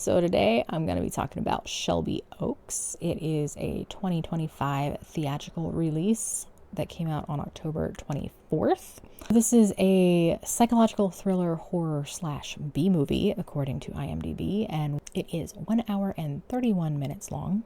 So today I'm going to be talking about Shelby Oaks. It is a 2025 theatrical release that came out on October 24th. This is a psychological thriller horror / B movie according to IMDb, and it is 1 hour and 31 minutes long.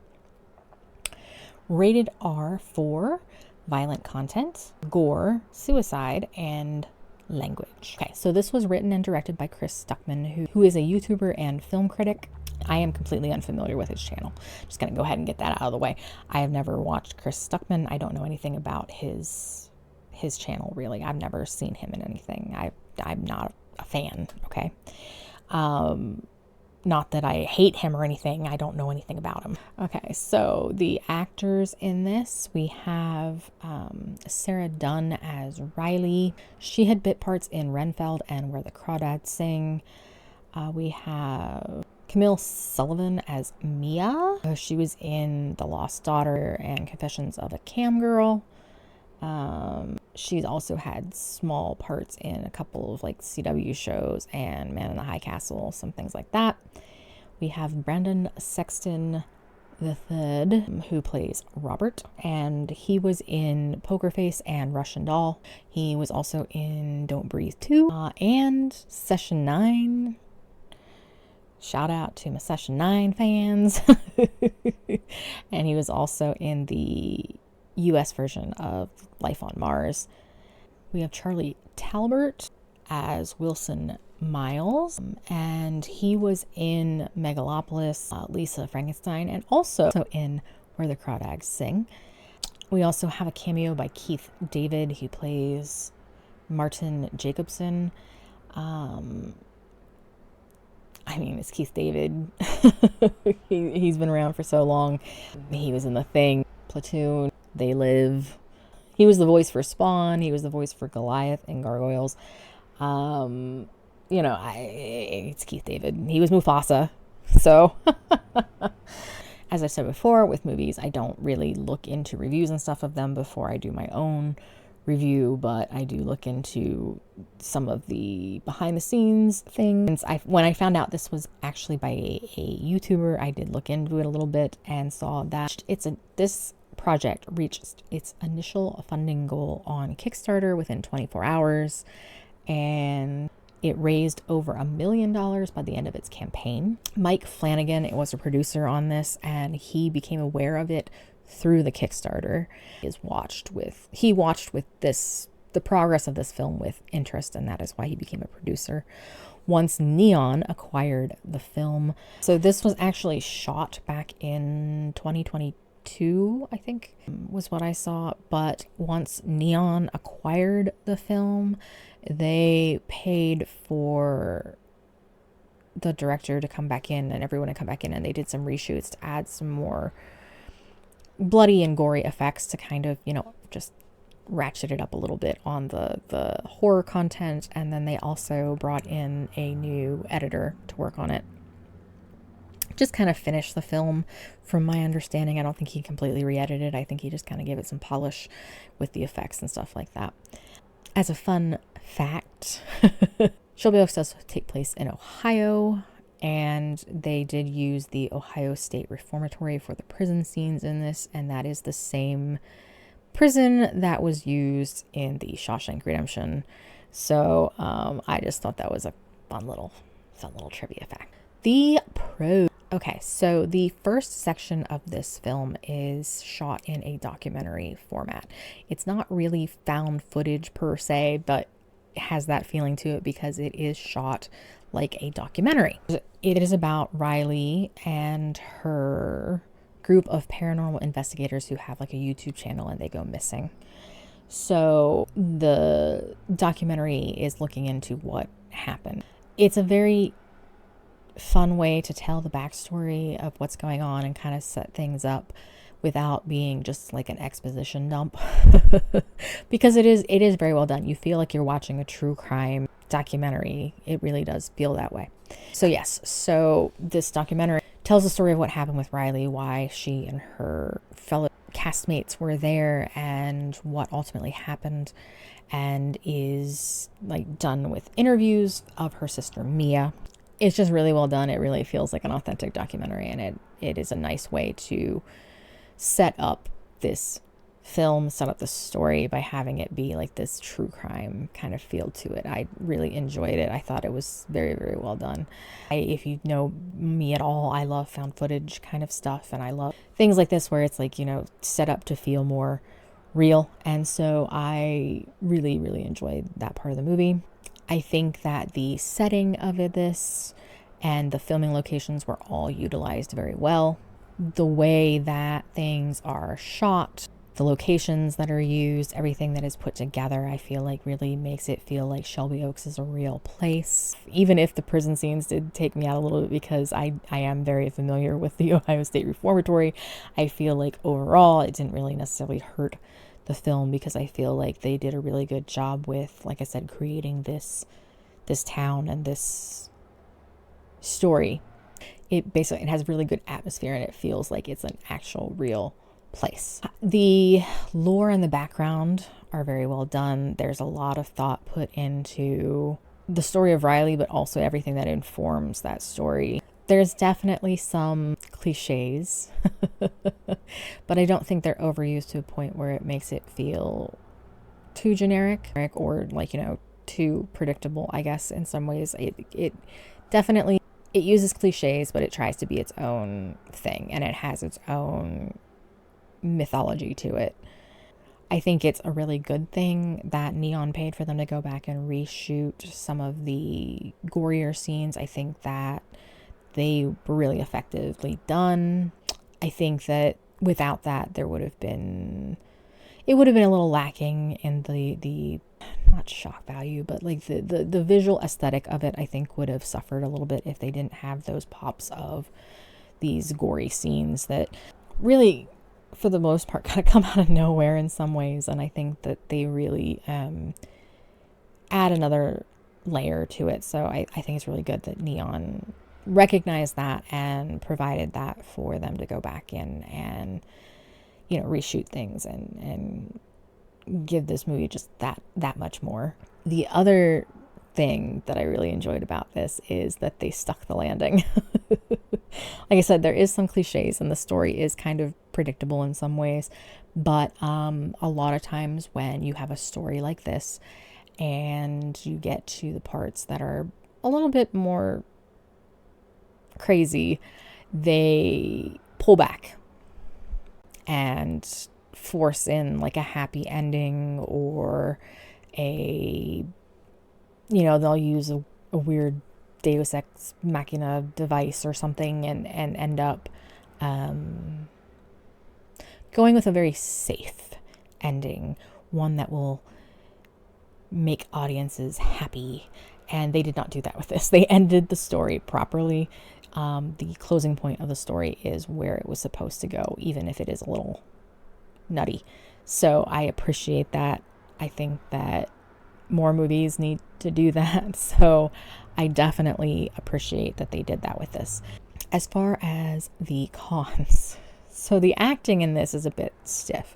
Rated R for violent content, gore, suicide, and language. Okay, so this was written and directed by Chris Stuckman, who is a YouTuber and film critic. I am completely unfamiliar with his channel. Just gonna go ahead and get that out of the way. I have never watched Chris Stuckman. I don't know anything about his channel, really. I've never seen him in anything. I'm not a fan, okay? Not that I hate him or anything. I don't know anything about him. Okay, so the actors in this, we have Sarah Dunn as Riley. She had bit parts in Renfeld and Where the Crawdads Sing. We have Camille Sullivan as Mia. She was in The Lost Daughter and Confessions of a Cam Girl. She's also had small parts in a couple of like CW shows and Man in the High Castle, some things like that. We have Brandon Sexton III, who plays Robert, and he was in Poker Face and Russian Doll. He was also in Don't Breathe 2 and Session 9. Shout out to my Session 9 fans. And he was also in the US version of Life on Mars. We have Charlie Talbert as Wilson Miles, and he was in Megalopolis, Lisa Frankenstein, and also in Where the Crawdads Sing. We also have a cameo by Keith David, who plays Martin Jacobson. It's Keith David. He's been around for so long. He was in The Thing, Platoon, They Live. He was the voice for Spawn. He was the voice for Goliath in Gargoyles. It's Keith David. He was Mufasa. So, as I said before, with movies, I don't really look into reviews and stuff of them before I do my own review, but I do look into some of the behind the scenes things. When I found out this was actually by a YouTuber, I did look into it a little bit and saw that this project reached its initial funding goal on Kickstarter within 24 hours, and it raised over $1 million by the end of its campaign. Mike Flanagan was a producer on this, and he became aware of it through the Kickstarter. He watched the progress of this film with interest, and that is why he became a producer once Neon acquired the film. So this was actually shot back in 2022, I think, was what I saw. But once Neon acquired the film, they paid for the director to come back in and everyone to come back in, and they did some reshoots to add some more bloody and gory effects to kind of, just ratchet it up a little bit on the horror content. And then they also brought in a new editor to work on it. Just kind of finished the film, from my understanding. I don't think he completely re-edited. I think he just kind of gave it some polish with the effects and stuff like that. As a fun fact, Shelby Oaks does take place in Ohio, and they did use the Ohio State Reformatory for the prison scenes in this, and that is the same prison that was used in the Shawshank Redemption. So I just thought that was a fun little trivia fact. The pros. Okay, so the first section of this film is shot in a documentary format. It's not really found footage per se, but it has that feeling to it because it is shot like a documentary. It is about Riley and her group of paranormal investigators who have like a YouTube channel and they go missing. So the documentary is looking into what happened. It's a very fun way to tell the backstory of what's going on and kind of set things up without being just like an exposition dump. Because it is very well done. You feel like you're watching a true crime documentary. It really does feel that way. So this documentary tells the story of what happened with Riley, why she and her fellow castmates were there, and what ultimately happened, and is like done with interviews of her sister Mia. it's just really well done. It really feels like an authentic documentary, and it is a nice way to set up this film, set up the story by having it be like this true crime kind of feel to it. I really enjoyed it. I thought it was very, very well done. If you know me at all, I love found footage kind of stuff, and I love things like this where it's like, you know, set up to feel more real. And so I really, really enjoyed that part of the movie. I think that the setting of this and the filming locations were all utilized very well. The way that things are shot, the locations that are used, everything that is put together, I feel like really makes it feel like Shelby Oaks is a real place. Even if the prison scenes did take me out a little bit, because I am very familiar with the Ohio State Reformatory, I feel like overall it didn't really necessarily hurt the film, because I feel like they did a really good job with, like I said, creating this town and this story. It has really good atmosphere, and it feels like it's an actual real place. The lore and the background are very well done. There's a lot of thought put into the story of Riley, but also everything that informs that story. There's definitely some cliches, but I don't think they're overused to a point where it makes it feel too generic or like, you know, too predictable, I guess. In some ways, it definitely, it uses cliches, but it tries to be its own thing, and it has its own mythology to it. I think it's a really good thing that Neon paid for them to go back and reshoot some of the gorier scenes. I think that they were really effectively done. I think that without that, it would have been a little lacking in the not shock value, but like the visual aesthetic of it, I think would have suffered a little bit if they didn't have those pops of these gory scenes that really, for the most part, kind of come out of nowhere in some ways. And I think that they really add another layer to it. So I think it's really good that Neon recognized that and provided that for them to go back in and, you know, reshoot things and give this movie just that much more. The other thing that I really enjoyed about this is that they stuck the landing. Like I said, there is some cliches, and the story is kind of predictable in some ways, but a lot of times when you have a story like this and you get to the parts that are a little bit more crazy, they pull back and force in like a happy ending, or they'll use a weird Deus Ex Machina device or something and end up going with a very safe ending, one that will make audiences happy. And they did not do that with this. They ended the story properly. The closing point of the story is where it was supposed to go, even if it is a little nutty. So I appreciate that. I think that more movies need to do that. So I definitely appreciate that they did that with this. As far as the cons, so the acting in this is a bit stiff.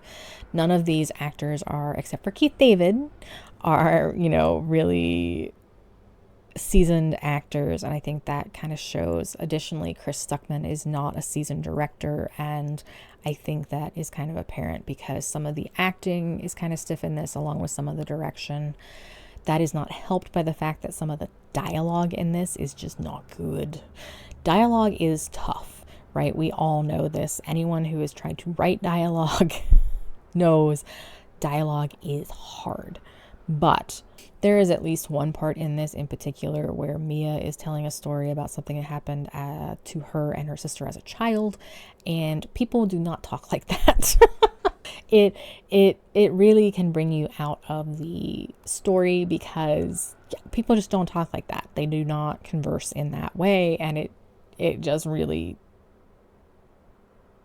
None of these actors are, except for Keith David, are, really seasoned actors, and I think that kind of shows. Additionally, Chris Stuckman is not a seasoned director, and I think that is kind of apparent because some of the acting is kind of stiff in this, along with some of the direction. That is not helped by the fact that some of the dialogue in this is just not good. Dialogue is tough, right? We all know this. Anyone who has tried to write dialogue knows dialogue is hard. But there is at least one part in this in particular where Mia is telling a story about something that happened to her and her sister as a child, and people do not talk like that. It really can bring you out of the story because people just don't talk like that. They do not converse in that way, and it just really,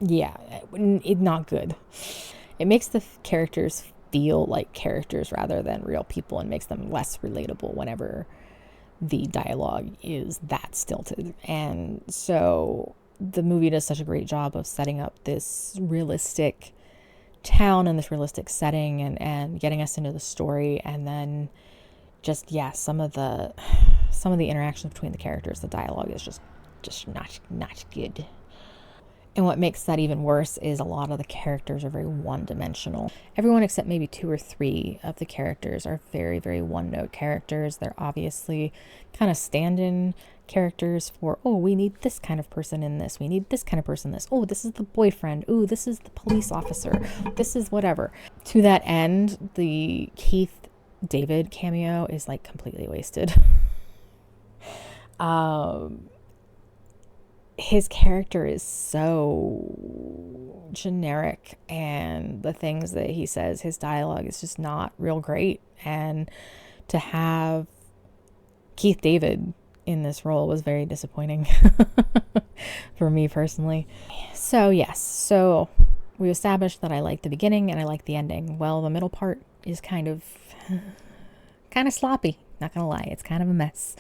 it's not good. It makes the characters feel like characters rather than real people, and makes them less relatable whenever the dialogue is that stilted. And so the movie does such a great job of setting up this realistic town and this realistic setting and getting us into the story, and then just some of the some of the interactions between the characters, the dialogue is just not good. And what makes that even worse is a lot of the characters are very one-dimensional. Everyone except maybe 2 or 3 of the characters are very, very one-note characters. They're obviously kind of stand-in characters for, oh, we need this kind of person in this. We need this kind of person in this. Oh, this is the boyfriend. Oh, this is the police officer. This is whatever. To that end, the Keith David cameo is like completely wasted. His character is so generic, and the things that he says, his dialogue is just not real great. And to have Keith David in this role was very disappointing for me personally. So yes, so we established that I like the beginning and I like the ending. Well, the middle part is kind of sloppy, not gonna lie. It's kind of a mess.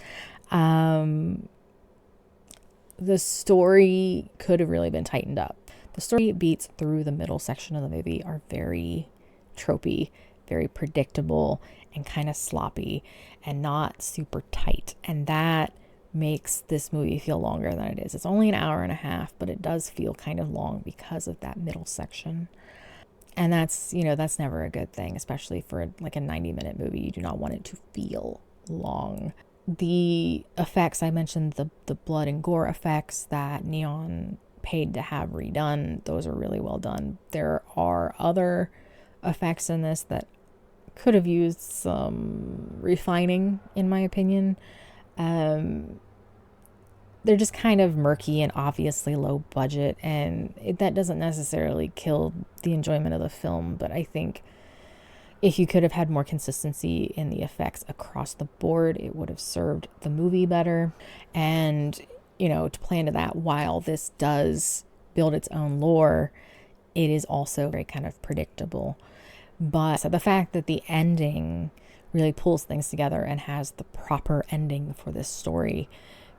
The story could have really been tightened up. The story beats through the middle section of the movie are very tropey, very predictable, and kind of sloppy and not super tight. And that makes this movie feel longer than it is. It's only an hour and a half, but it does feel kind of long because of that middle section. And that's never a good thing, especially for like a 90-minute movie. You do not want it to feel long. The effects, I mentioned the blood and gore effects that Neon paid to have redone, those are really well done. There are other effects in this that could have used some refining, in my opinion. They're just kind of murky and obviously low budget, and that doesn't necessarily kill the enjoyment of the film, but I think if you could have had more consistency in the effects across the board, it would have served the movie better. And, to play into that, while this does build its own lore, it is also very kind of predictable. But the fact that the ending really pulls things together and has the proper ending for this story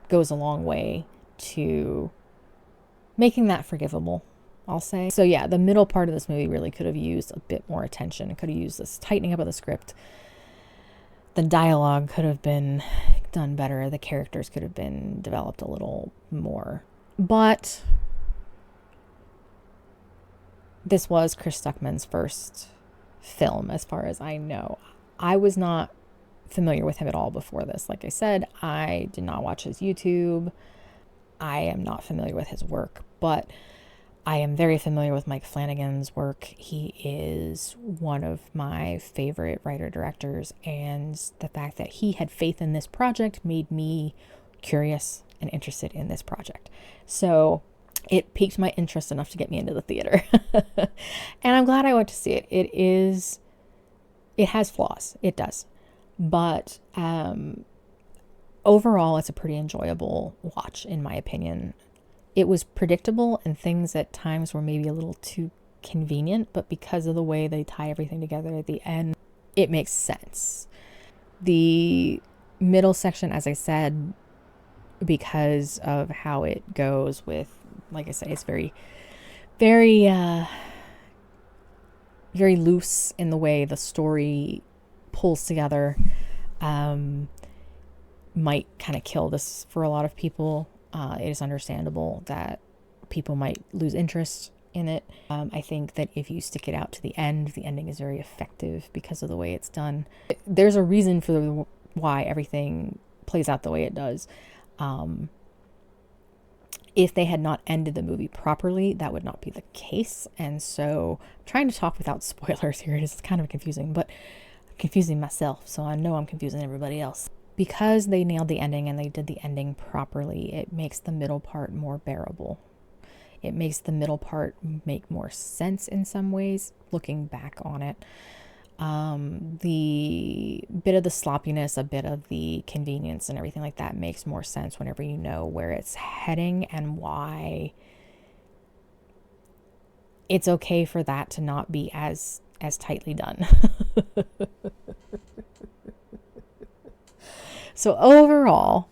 goes a long way to making that forgivable, I'll say. So yeah, the middle part of this movie really could have used a bit more attention. It could have used this tightening up of the script. The dialogue could have been done better. The characters could have been developed a little more. But this was Chris Stuckman's first film, as far as I know. I was not familiar with him at all before this. Like I said, I did not watch his YouTube. I am not familiar with his work, but I am very familiar with Mike Flanagan's work. He is one of my favorite writer-directors, and the fact that he had faith in this project made me curious and interested in this project. So it piqued my interest enough to get me into the theater. And I'm glad I went to see it. It has flaws. It does. But overall, it's a pretty enjoyable watch, in my opinion. It was predictable, and things at times were maybe a little too convenient, but because of the way they tie everything together at the end, it makes sense. The middle section, as I said, because of how it goes with, like I say, it's very, very, very loose in the way the story pulls together, might kind of kill this for a lot of people. It is understandable that people might lose interest in it. I think that if you stick it out to the ending is very effective because of the way it's done. There's a reason for why everything plays out the way it does. If they had not ended the movie properly, that would not be the case. And so I'm trying to talk without spoilers here. It's kind of confusing, but I'm confusing myself, so I know I'm confusing everybody else. Because they nailed the ending and they did the ending properly, it makes the middle part more bearable. It makes the middle part make more sense in some ways, looking back on it. The bit of the sloppiness, a bit of the convenience and everything like that makes more sense whenever you know where it's heading and why it's okay for that to not be as tightly done. So overall,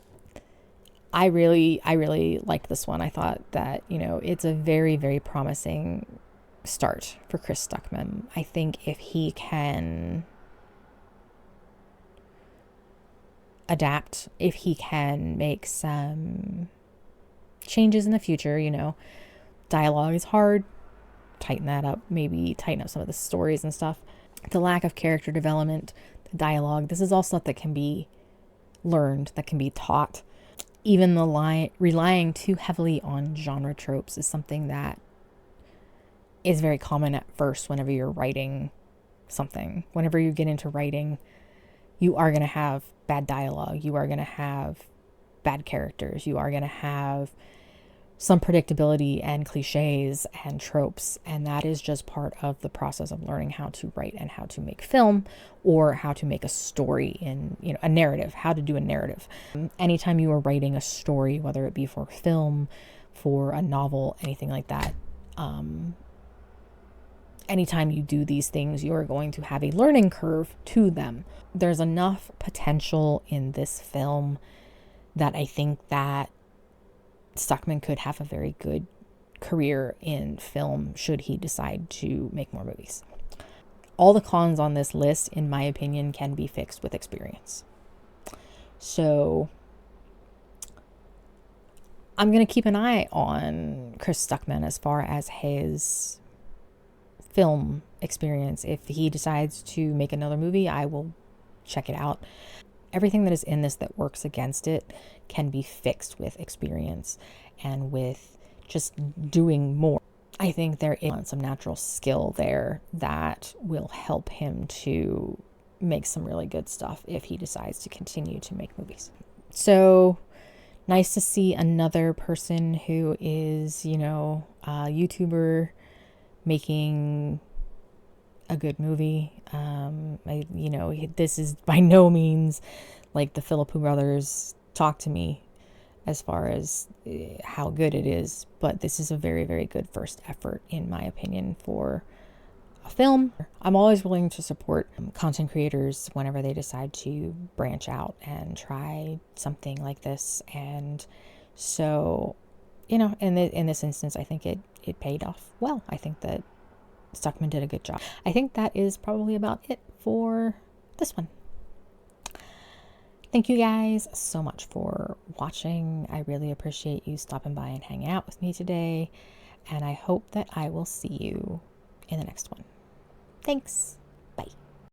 I really liked this one. I thought that, it's a very, very promising start for Chris Stuckman. I think if he can adapt, if he can make some changes in the future. You know, dialogue is hard. Tighten that up, maybe tighten up some of the stories and stuff. The lack of character development, the dialogue, this is all stuff that can be learned, that can be taught. Even the relying too heavily on genre tropes is something that is very common at first whenever you're writing something. Whenever you get into writing, you are going to have bad dialogue. You are going to have bad characters. You are going to have some predictability and cliches and tropes. And that is just part of the process of learning how to write and how to make film, or how to make a story in, you know, a narrative, how to do a narrative. Anytime you are writing a story, whether it be for film, for a novel, anything like that, anytime you do these things, you are going to have a learning curve to them. There's enough potential in this film that I think that Stuckman could have a very good career in film should he decide to make more movies. All the cons on this list, in my opinion, can be fixed with experience. So I'm going to keep an eye on Chris Stuckman as far as his film experience. If he decides to make another movie, I will check it out. Everything that is in this that works against it can be fixed with experience and with just doing more. I think there is some natural skill there that will help him to make some really good stuff if he decides to continue to make movies. So nice to see another person who is, you know, a YouTuber making a good movie. This is by no means like the Philippou brothers Talk to Me as far as how good it is, but this is a very, very good first effort, in my opinion, for a film. I'm always willing to support content creators whenever they decide to branch out and try something like this. And so, you know, in this instance, I think it paid off well. I think that Stuckman did a good job. I think that is probably about it for this one. Thank you guys so much for watching. I really appreciate you stopping by and hanging out with me today. And I hope that I will see you in the next one. Thanks.